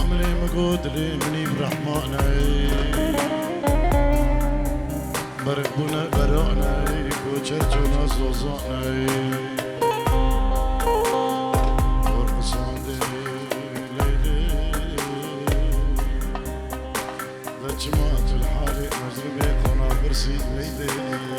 عمري مقود لي مني برحماني برقبونا براني بوچرچونا زوزاني ورقصاندي ليلي لجماعة الحالي مزربي قنا برسي ليلي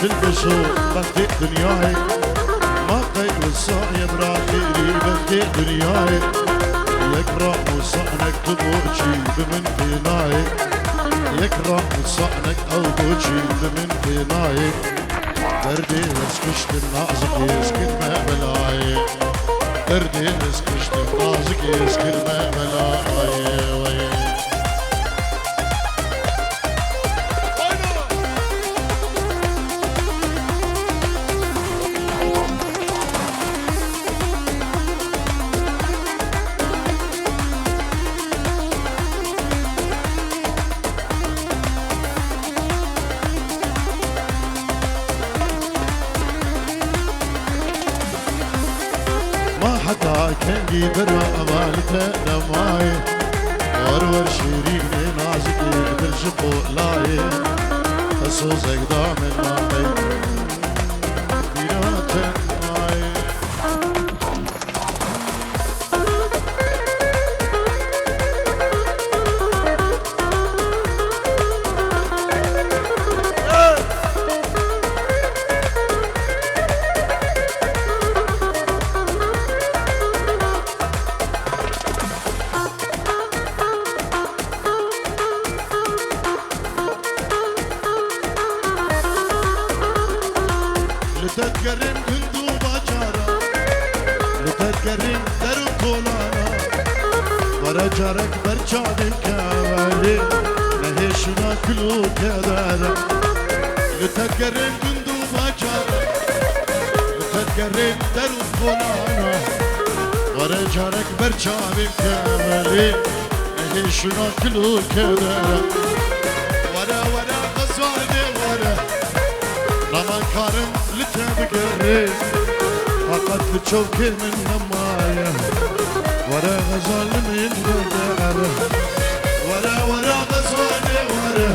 تلبسوا بخدي دنياي ما قيد والصايا براخيري بخدي دنياي يكره وصعنك تبوشي بمن فيناي يكره وصعنك او بوشي بمن فيناي دردي رزقشت النازك يسكن ما بلاي دردي رزقشت النازك يسكن ما بلاي كنجي برا أمالته نماي ورور شيريني نازكي بالجبو لاي خصوصك دامن ماي بيناتن ماي لتتقرن كندو باجارا لتتقرن درو كولانا ورا جارك برشادن كوالي نهيشنا كلو كدارا لتتقرن كندو باجارا لتتقرن درو كولانا ورا جارك برشادن كوالي نهيشنا كلو كدارا ورا غزواني ورا لمن كارم لتبقري فقط لتشوكي من نمايا ورا غزال من بدارة ورا غزالي ورا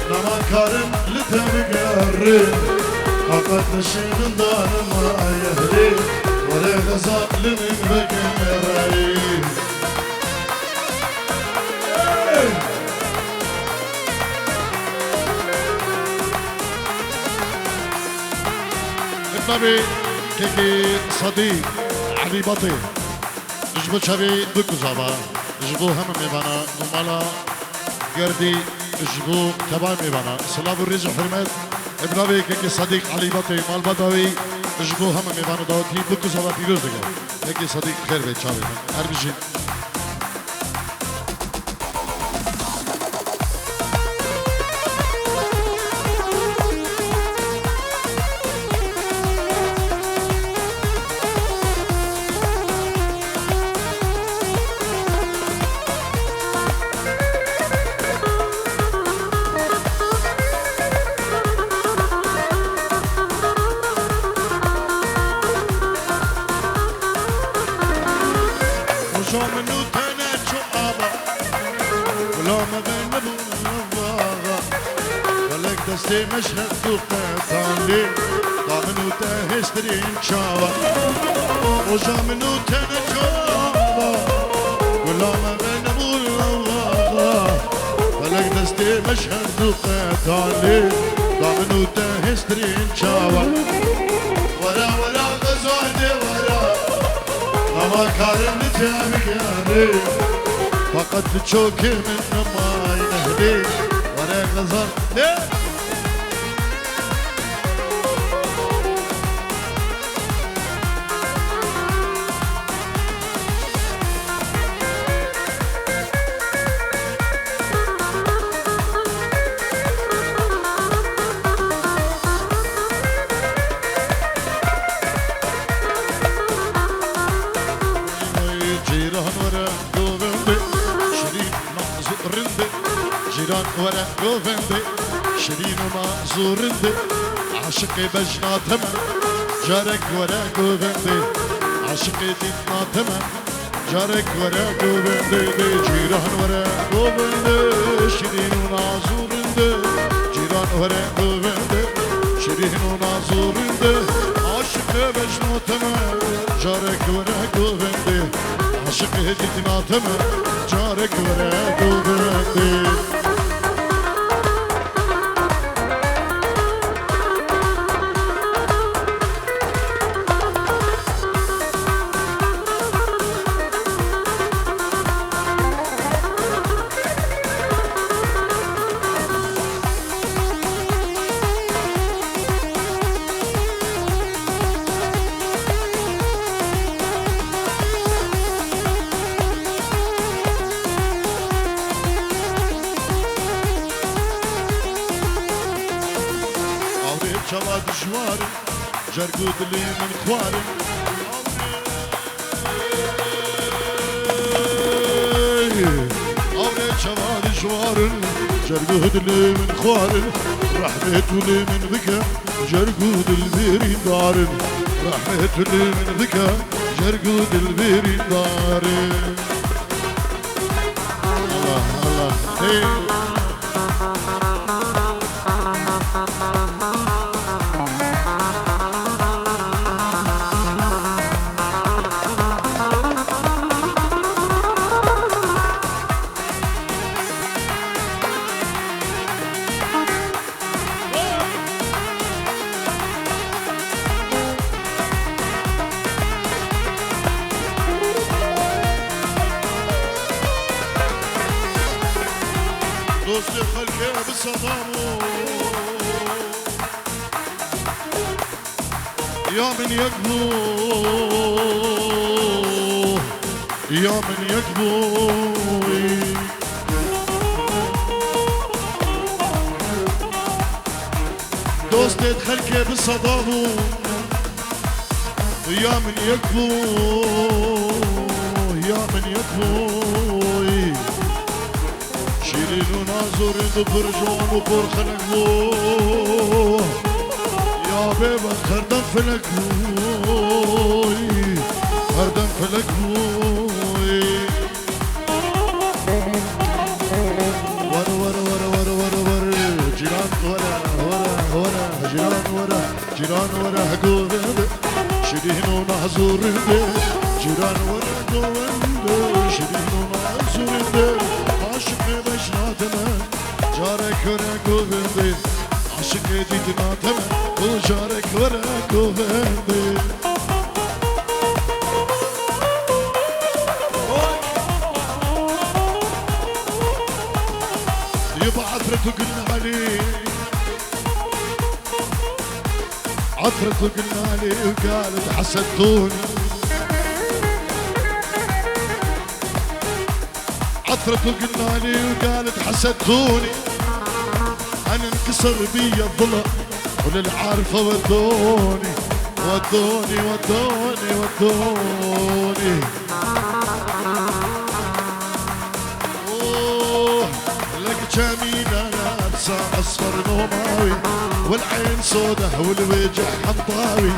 لمن كارم لتبقري فقط لشي من دار مايا ورا غزال من بدارة طبي كيكي صديق علي بطي جبو شبي بكوزابا جبو هم ميبانا نمالا قردي جبو تبا ميبانا سلام الرزق حرمت ابراوی که صدیق علی بطی مال بدوی جبو هم میوان داوتی بکو زوا پیروز دیگه یکی صدیق خیر به چاوی هر بیشی منو تنشو آبا ولا ما بين نبوغا ولك دستي مشهد دوقتان لي ضامنو تهسترين شاوا وجا منو تنشو آبا ولا ما بين نبوغا ولك دستي مشهد دوقتان لي ضامنو تهسترين شاوا ورا ورا غزواني ورا ما كان نتابك يعني فقط تشوكي من ما ينهدي ورا غزر ليه جيران ورا قوفندي شيرين ومعزورندي عاشقي بجنا تمن جارك ورا قوفندي عاشقي دينا تمن جارك ورا قوفندي جيران ورا قوفندي شيرين ومعزورندي جيران ورا قوفندي شيرين ومعزورندي عاشقي بجنا تمن جارك ورا قوفندي عاشقي دينا تمن جارك ورا قوفندي شوا دشوار جرقود لي من خوار أولي شوا دشوار جرقود لي من خوار رحمت لي من ذكا جرقود البيري دار رحمت لي من ذكا جرقود البيري دار الله الله hey. دوست خلقه بصدامو يا من يكبو يا من يكبو دوست خلقه بصدامو يا من يكبو يا من يكبو شيرين ونازور ببرجون وبرخلقو يا بيبا خردم فلكو خردم فلكو ور ور ور ور ور ور جيران ورا ورا ورا جيران ورا جيران ورا قوبند شيرين ونازور جيران ورا قوبند شيرين ونازور عاشق بجناتنا جارك ورا قوبند عاشق ديدناتنا وجارك ورا قوبند يبعث رتق عليه عطرته قلنا لي وقالت حسدتوني، عطرته قلنا لي وقالت حسدتوني، أنا انكسر بي الضلع وللعارفة ودوني ودوني ودوني ودوني. اوه لك جميلة لابسة اصفر نوماوي والعين سوده والوجه حنطاوي،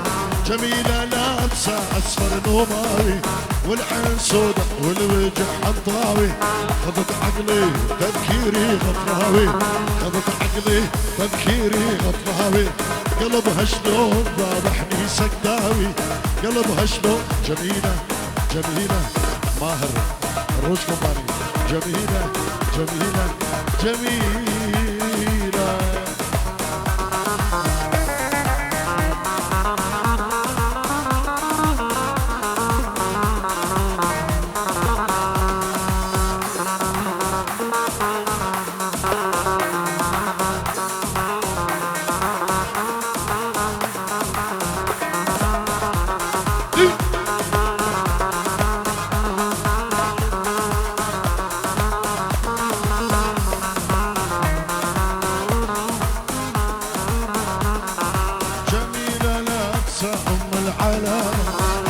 جميلة لابسة اصفر نوماوي والعين سوده والوجه حنطاوي، خذت عقلي تفكيري غفراوي، خذت عقلي تفكيري غفراوي، قلبها شلون ذابحني سكداوي، قلبها شلون. جميلة جميلة ماهر الروج كومباني، جميلة جميلة جميلة.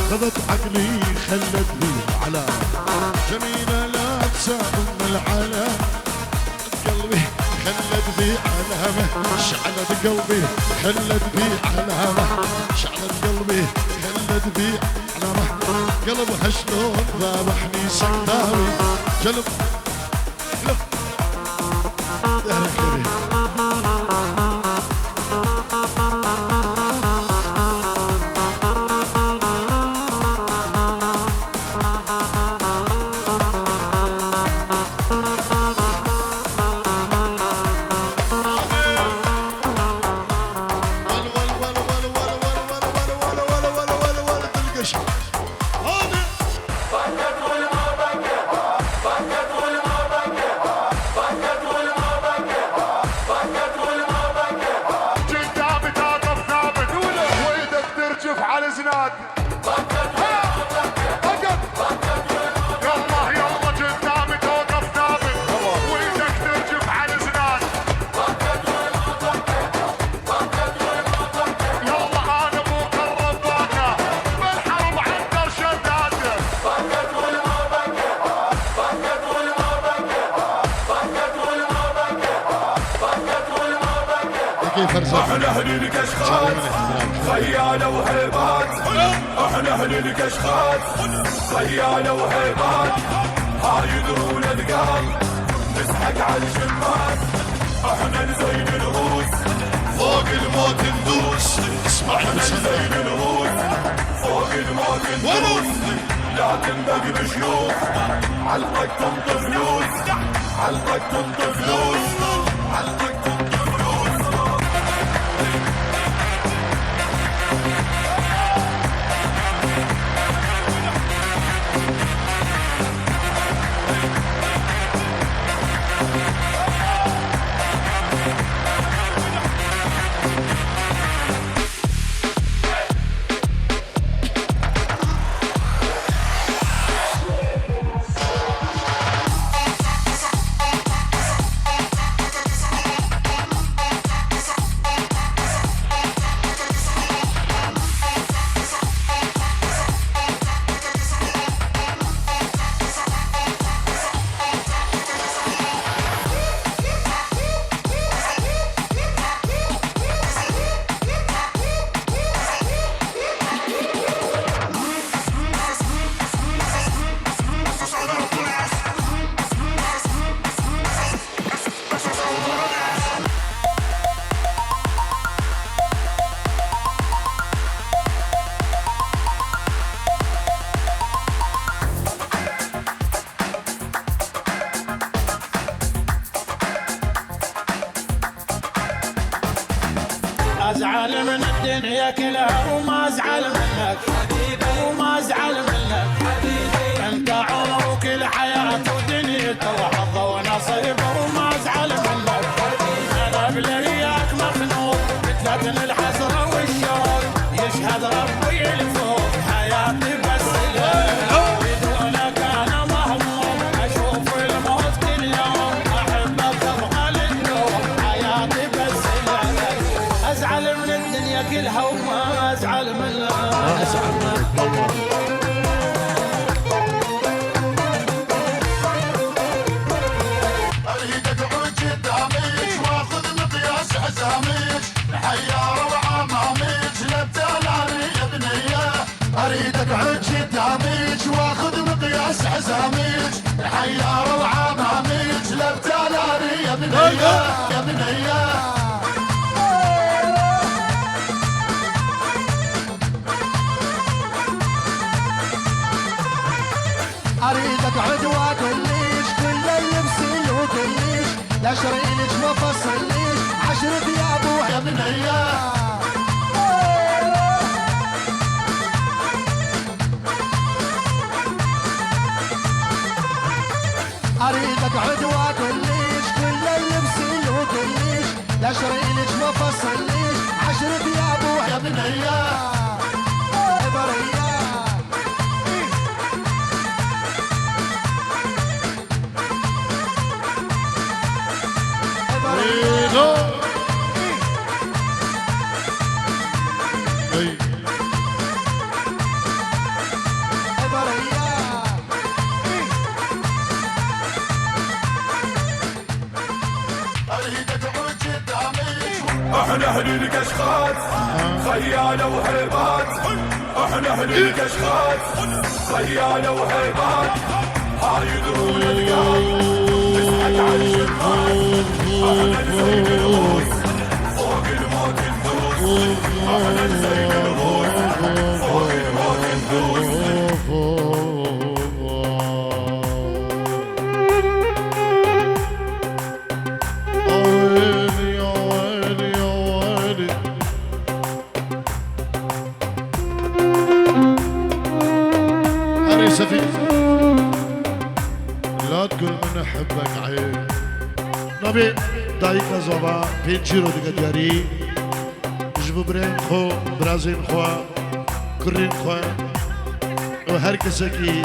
خذت عقلي خلت بي العلامة، جميلة لابسة أم العلامة، قلبي خلت بي علامة، شعلت قلبي خلت بي علامة، شعلت قلبي خلت بي علامة، قلبها شلون ذابحني سكتاوي، قلب احنا اهل الكشخات خيالة وهيبات، احنا اهل الكشخات خيالة وهيبات، هاي يدرون ثقال نسحق على الشمات، احنا نزين الغوث فوق الموت ندوس، احنا نزين الغوث فوق الموت ندوس، لا تنبق بشيوخ علقك تنطي فلوس، علقك تنطي فلوس، علقك تنطي فلوس. ازعل من الدنيا كلها وما ازعل منك وما ازعل منك، انت عمرك الحياة ودنيته وحظه ونصيبه وما ازعل منك، انا بلياك مخنوق مثل الحسرة والشوق. ربي الفوق حياتي بس لك بدونك انا مهموم اشوف الموت كل يوم احبك ابغى للنوم حياتي بس لك ازعل من الدنيا كلها وما ازعل منك اريد اقعد قدامك واخذ مقياس حزامك الحيارة وعمامك لبتالاني يا بنية اريد اقعد قدامك واخذ مقياس حزامك الحيارة وعمامك لبتالاني يا بنية يا بنية اريد اقعد واقليش كل اللبس وكليش لا شريلك ما فصليش 10 ثياب يا بنية اريد اقعد واقليش كل اللبس وكليش لا شريلك ما فصليش 10 ثياب يا بنية برية ويلو اي اريد اقعد قدامك احنا اهل الكشخات خيالة وهيبات احنا اهل الكشخات خيالة وهيبات هاي دروب القاي نسعد على الشرفات احنا نزين الهوس فوق الموت ندوس احنا نزين الهوس فوق الموت ندوس ويلي يا ويلي يا ويلي عريسة في لا تقول من احبك عين نبي دايكا زبا بين جيرو ديك دياري جبو برين خو برازين خوا كرين خوا وهر كسكي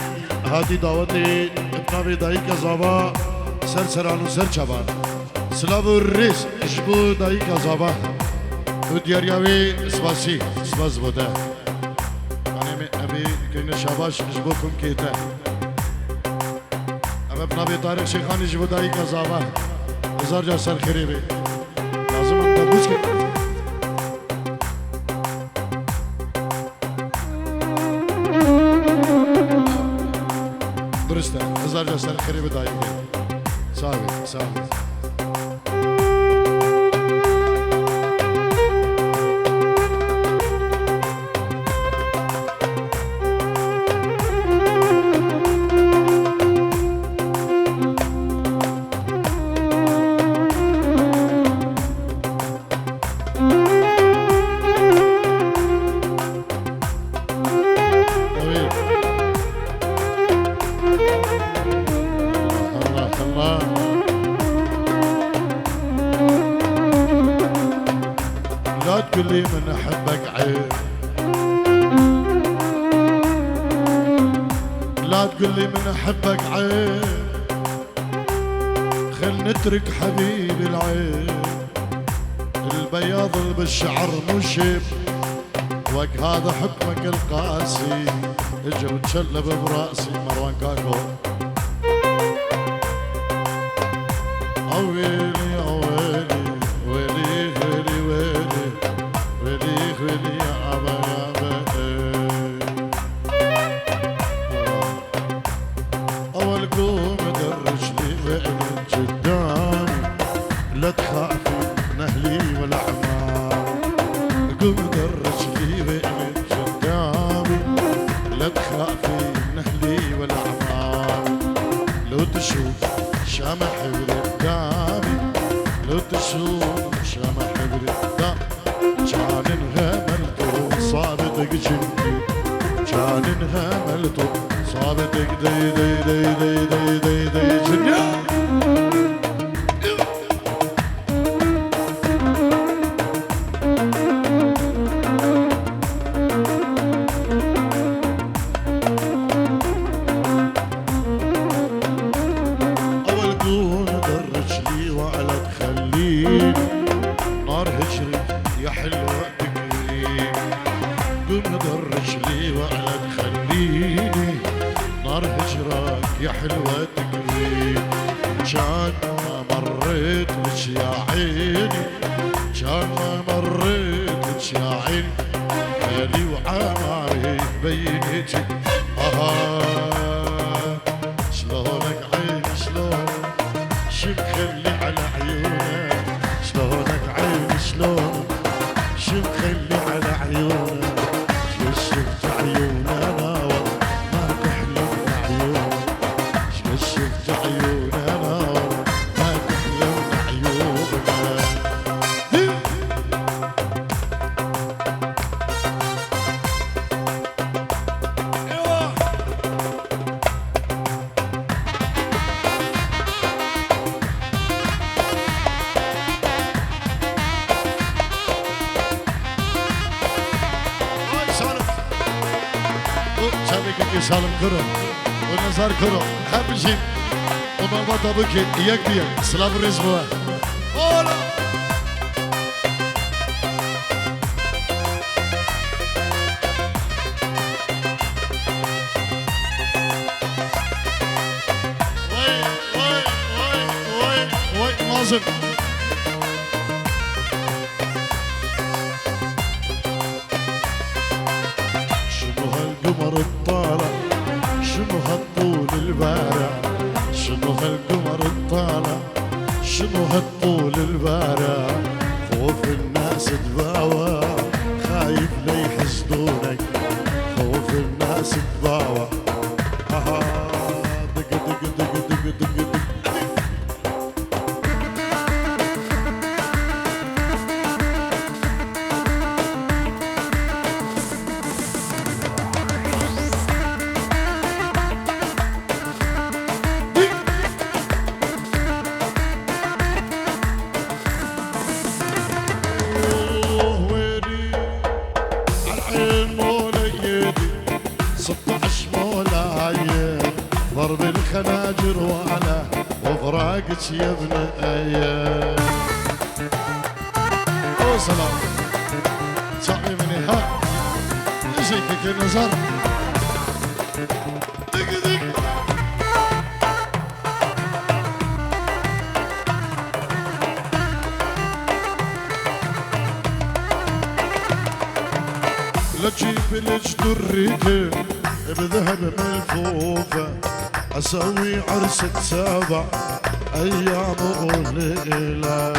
هادي دعوتي نبي دايكا زبا سر سرانو سر چبان سلاو الرئيس جبو دايكا زبا وديارياوي سباسي سباس بوده أنا أبي كنا شاباش جبوكم كيتا أما بنابي طارق شيخاني جبو دايكا زبا هزار جا سر خريبي لازم أنت بوشك درسته هزار جا سر خريبي دايكا ثابت ثابت طويل. الله الله لا تقول لي من احبك عيب لا تقول لي من احبك عيب خل نترك حبيبي العيب البياض اللي بالشعر مو شيب وك هذا حكمك القاسي اجا وتشلب براسي مروان كاكو ويلي يا ويلي ويلي ويلي ويلي ويلي ويلي يا أبا يا أبا أول قوم درج لي وين قدامي لا تخافي من أهلي ولا عمامي قوم درج لي وين قدامي لا تخافي من أهلي ولا عمامي لو تشوف شمع حبري قدامي لو تشوف شمع حبري قدامي كان انغملتو صابتك جنبي كان انغملتو صابتك دي دي دي دي دي دي دي جنبي لي ولا تخليني نار هجرك يا حلوة تكفيني كان ما مريت لك يا عيني كان ما مريت لك يا عيني مالي وعماري بينتي شلونك عيني شلون شو مخلي على عيونك شلونك عيني شلون شو مخلي على عيونك شو شفت عيوننا ما تحلم عيونك شو شفت عيوننا ما تحلم عيونك سالم كرو ونزار كرو هم شيء وما بطبك يك بيك سلام الرزق اولا وي مازن شنو هالقمر الطالع شنو هالطول البارع شنو هالقمر الطالع شنو هالطول البارع خوف الناس تباوع خايف لا يحسدونك خوف الناس تباوع دق دق دق دق دق دق ضرب الخناجر وعلى وفراقك يا ابن ايام او سلام صاحي مني ها يجيك النظر دق دق لا تجيب لك دريته بذهب ملفوفه اسوي عرسة سابع ايام وليلة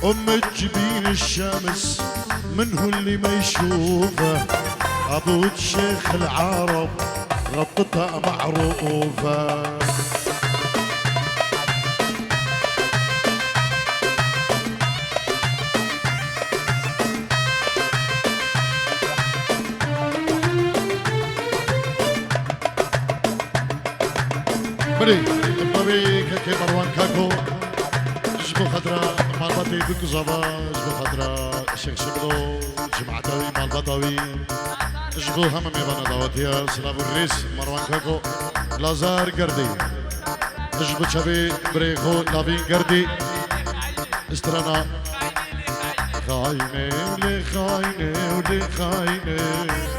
امك جبين الشمس منه اللي ما يشوفه ابوك شيخ العرب غطتها معروفه بري كي مروان كاكو جبو خضرا مال بطي بك زبا جبو خضرا الشيخ شبلو جمعتاوي مال بطاوي جبو هم ميبانا دعوتيا سلام الرئيس مروان كاكو لازار قردي جبو شبي بريخو لابين قردي استرانا خاينة ولي خاينة ولي خاينة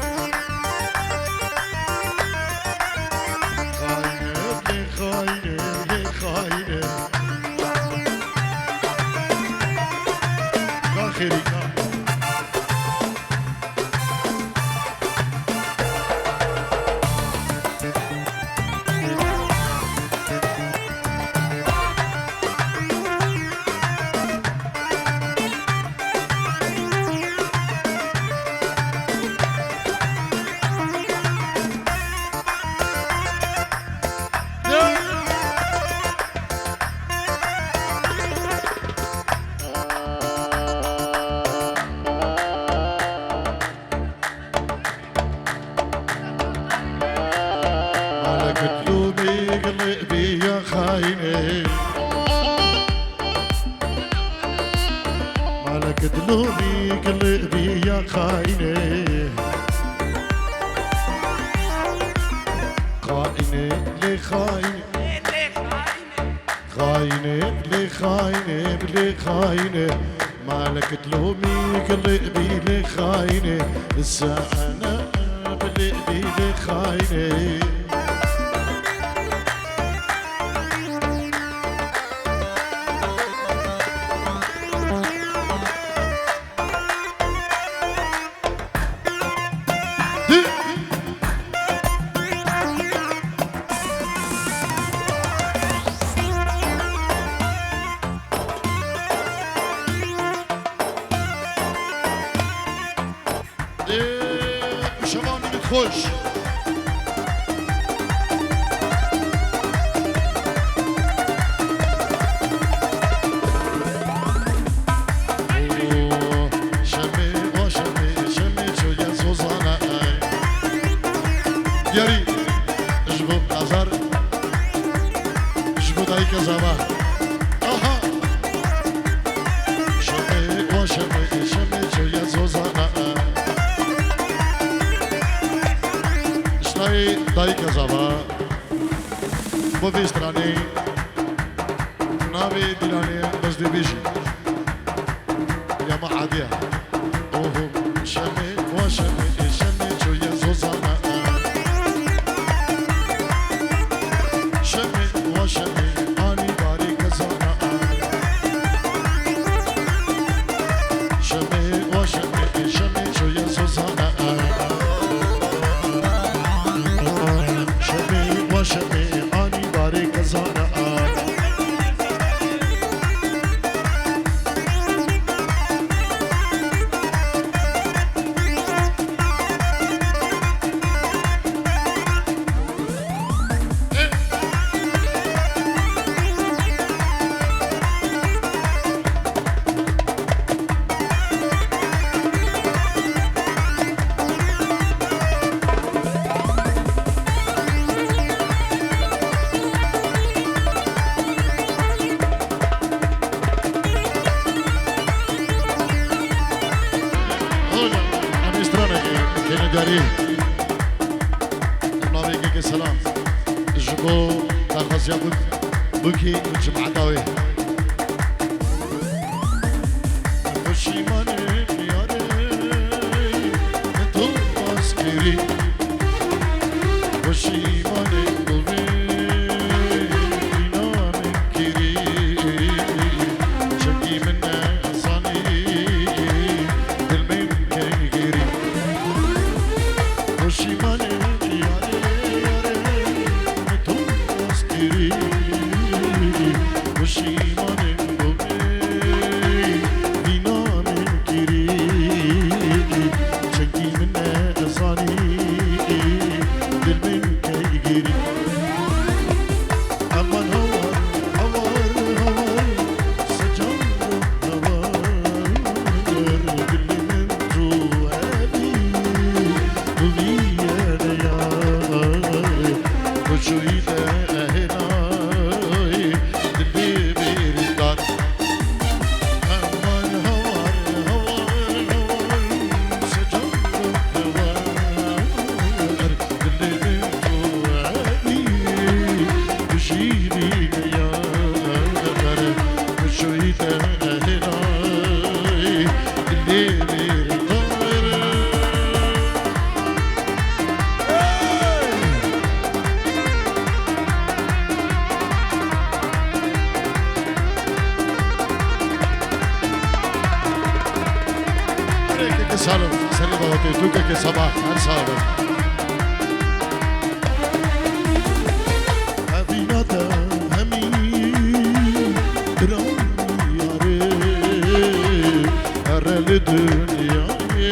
مالك دلوبي قلبي يا خاينة خاينة لي خاينة خاينة بلي خاينة بلي خاينة مالك تلومي قلبي لي خاينة لسه أنا بلي لي خاينة شبابي بتخش شمي وشمي شمي شو يزوزانا ياري اجبو نظر اجبو دايك زمان اها شمي وشمي شمي شو يزوزانا دایی که زبا با ویسترانی ناوی دیلانی بزدی بیشی یا ما عادیه اوه شمی و شمی شمی چوی زوزانا شمی و شمی آنی باری کزانا شمی و شمی شمی چوی زوزانا شمي أني بارك زانا داری ناوی که سلام جبو درخواست بکی جمعه داوی پشیمان یاره تو باسکری پشیمان قلبی اینان کری چکی من نزانی دل من که گیری پشیمان یاره تو باسکری پشیمان سالم سری بابا تو که صباح هر سالم هدیناتا همی درام یاره هر دنیای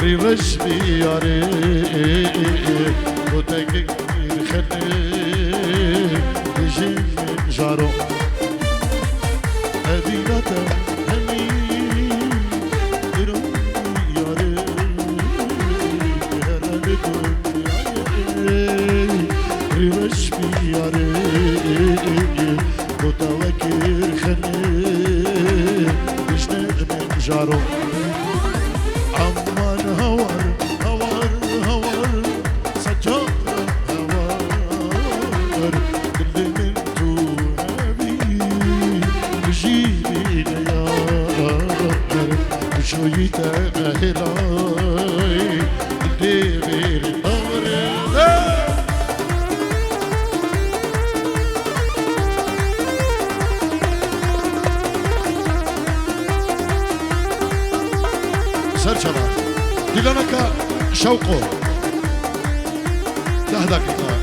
ریوش بیاره تو تکیر خلی بجیم جارو هدیناتا همی ريوش بياري متوكل خلي يشتاق من جارو عمان هوار هوار هوار سجارة هوار كل من تو شويته هلاي ديري دوري سرچلا دیلانکا شوقو ده دقیقه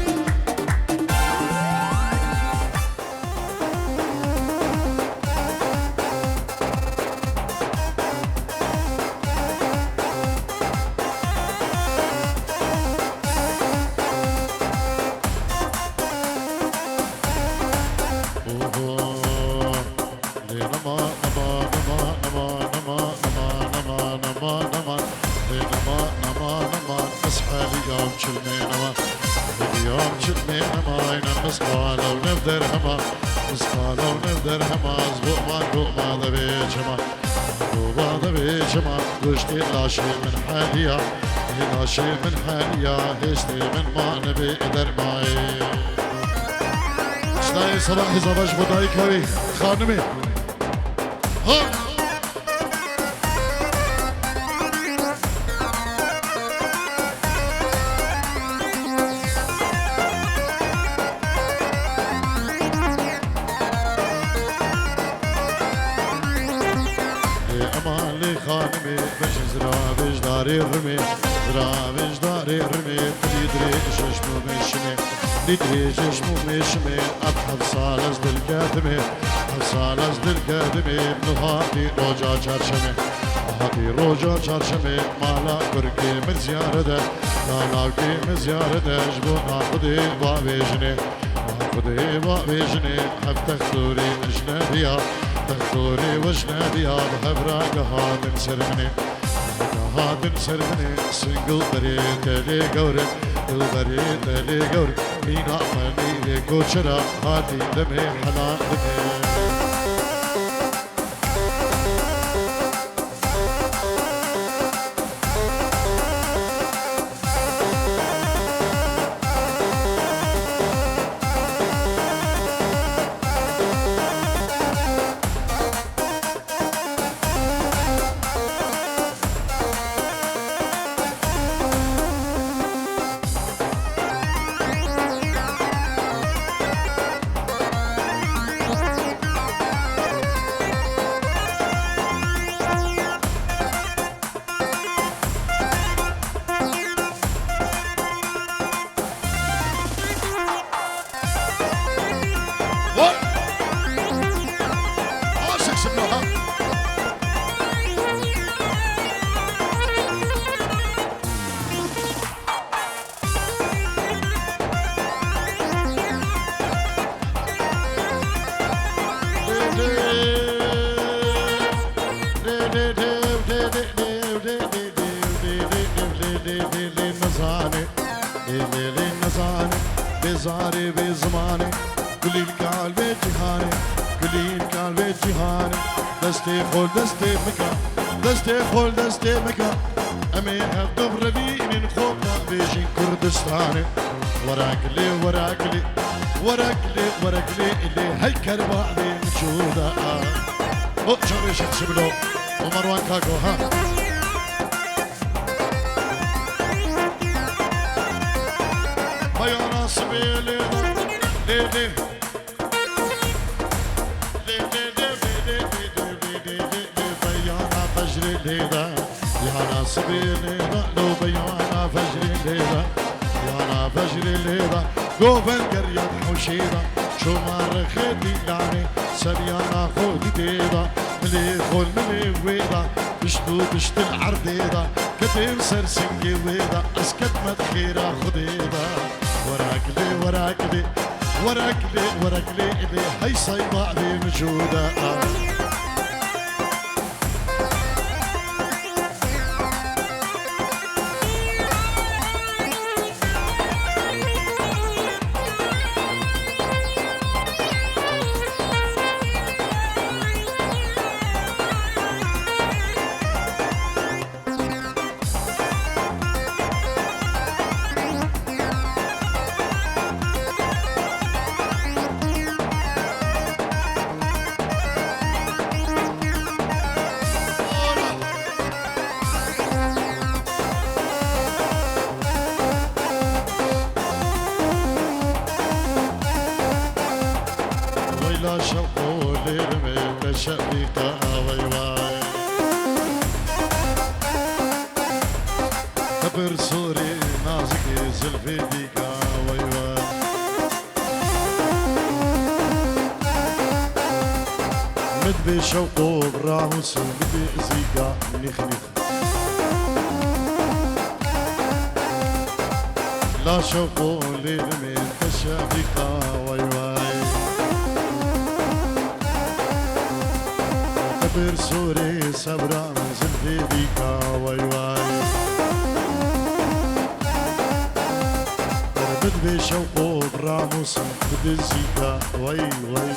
لاشي من حاليا لاشي من حاليا هشتي من ما نبي ادر معي شناي صباحي زباش بداي كوي خانمي ها خانمي باش زرابش داري الرمي زرابش داري الرمي يدري ششمو مشمي يدري ششمو مشمي أبحث صالز للقادمي صالز للقادمي بنهاتي روجا شرشمي هاتي روجا شرشمي مالا كركي من زيارته لا من زيارته جبونا خدي بابيجني خدي بابيجني حفتك ثوري أجنبيا تخطوري وجنابيا بهبراق هادن سرمني هادن سرمني سنقل بريد لي قوري البريد لي قوري مينا مني كوشرا هادي دمي حلال دمي بزاري بزماني كل الكال بجهاني كل الكال بجهاني دستي خول دستي مكا دستي خول دستي مكا أمي هالدبر بين خوطة بيجي كردستاني وراكلي وراكلي وراكلي وراكلي اللي هيكل بعضي مجودة شغلي شبلو ومروان كاكو ها يا ناصبي لي لي بيانا فجر الليلة يا ناصبي ليلة لو بيانا فجر الليلة يا فجر الليلة قوبن قرية حوشيرة شو مر خدي لاني سريانا خودي ديرة ملي خول ملي ويرة بشتو بشت العرديرة كتير سرسنجي ويرة اسكت مدخيرة خديرة وراكلي وراكلي وراكلي وراكلي اللي هي صيبة ذي موجودة ويلا شوقو للميت الشبيكة وي وي كبر سوري نازك زلفي ديكا وي وي مدبي شوقو براموس مدبي زيكا نيخ نيخ لا شوقو للميت الشبيكة وي وي كبر سوري سبران زلفي ديكا وي وي بدبي شوقو براموس بدي زيكا وي وي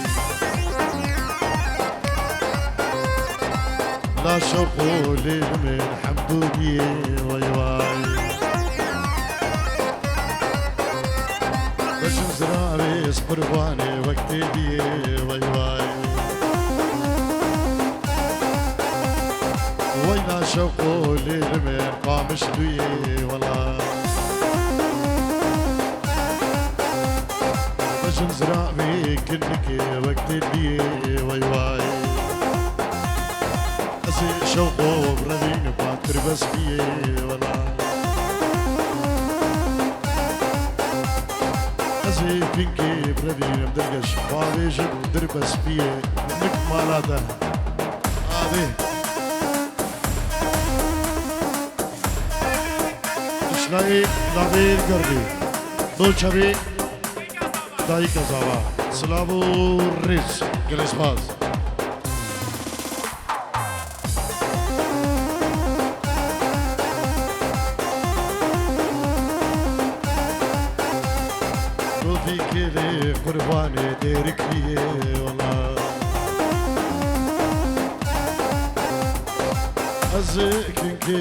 لا شوقو للمن حمدودية وي وي بس زراري سبرباني وقتي دي وي وي وينا شوقو للمن قامش دوية والله بجن زرابي كنك وقت اللي وي وي أزي شوقو بردين باكر بس بيه ولا أزي كنكي بردين بدرقش بابي جد دربس بيه منك مالاته هذه اشلاقي لابير قربي دول شبي دایی کزاوا سلابو ریز گلیسباز تو فکری قربانی دیرکیه والله از کنکی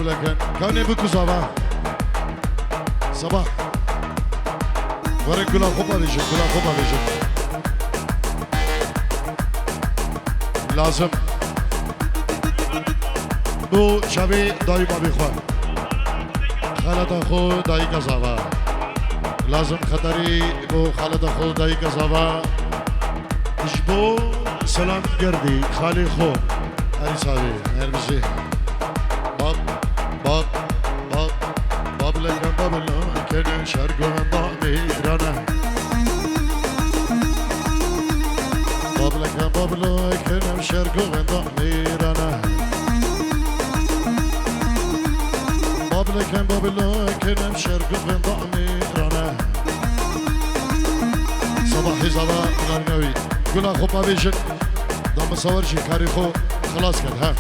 لكن كان يبكوا صباح ورق كلها خطة ليجن كلها خطة ليجن لازم بو شبي داي بابي خوان خالد اخو داي كزابا لازم خطري بو خالد اخو داي كزابا جبو سلام قردي خالي خو هاري صاحبي هرمزي باب لكن باب لكن شرق من ضامي رانا باب لكن شرق من ضامي رانا باب لكن شرق من ضامي رانا صباحي صباح غرنوي قول اخو بابيجن دام صور شي كاريخو خلاص كده ها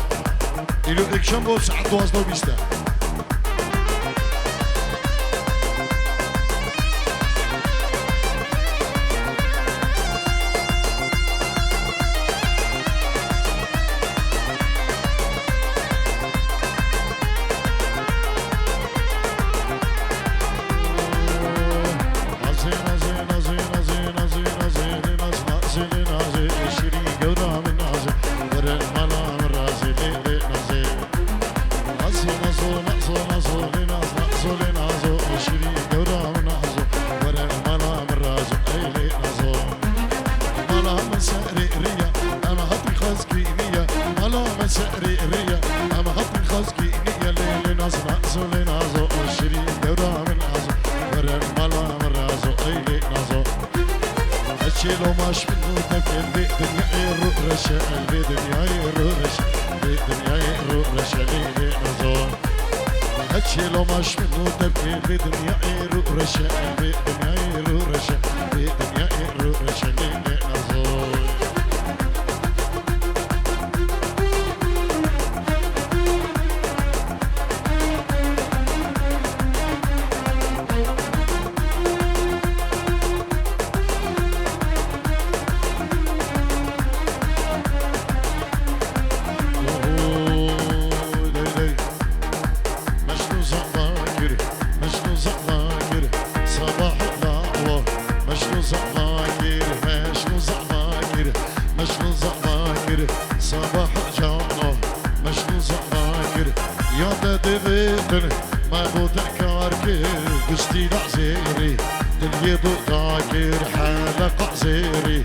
إلو إكشن بو ساعة 12:20 لو ماش منو تفكر بدنيا يروح رشا بدنيا يروح رشا بدنيا يروح رشا ليلي نزول هاتشي لو ماش منو تفكر بدنيا يروح رشا بدنيا يروح رشا بدنيا يروح رشا ليلي نزول صباح جانا مشنو زماكر يا تدغيتن ما بوتك باركي قستي لعزيري دليضو تاكر حلق عزيري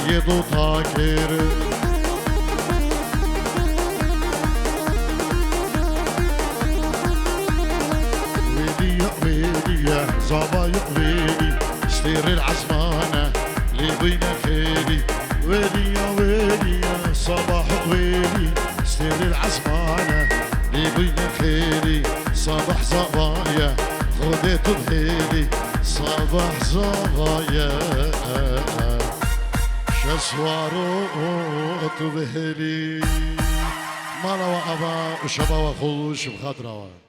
دليضو تاكر ويلي يا ويلي يا زابا يا ويلي ستير العزمانة اللي بينا خيلي ويلي يا ويلي يا صباح ويلي ستير العزمانة اللي بينا خيلي صباح زبايا خذيت بهيلي صباح زبايا شسواروت بهيلي مالا وأبا وشبا وخوش بخاطروا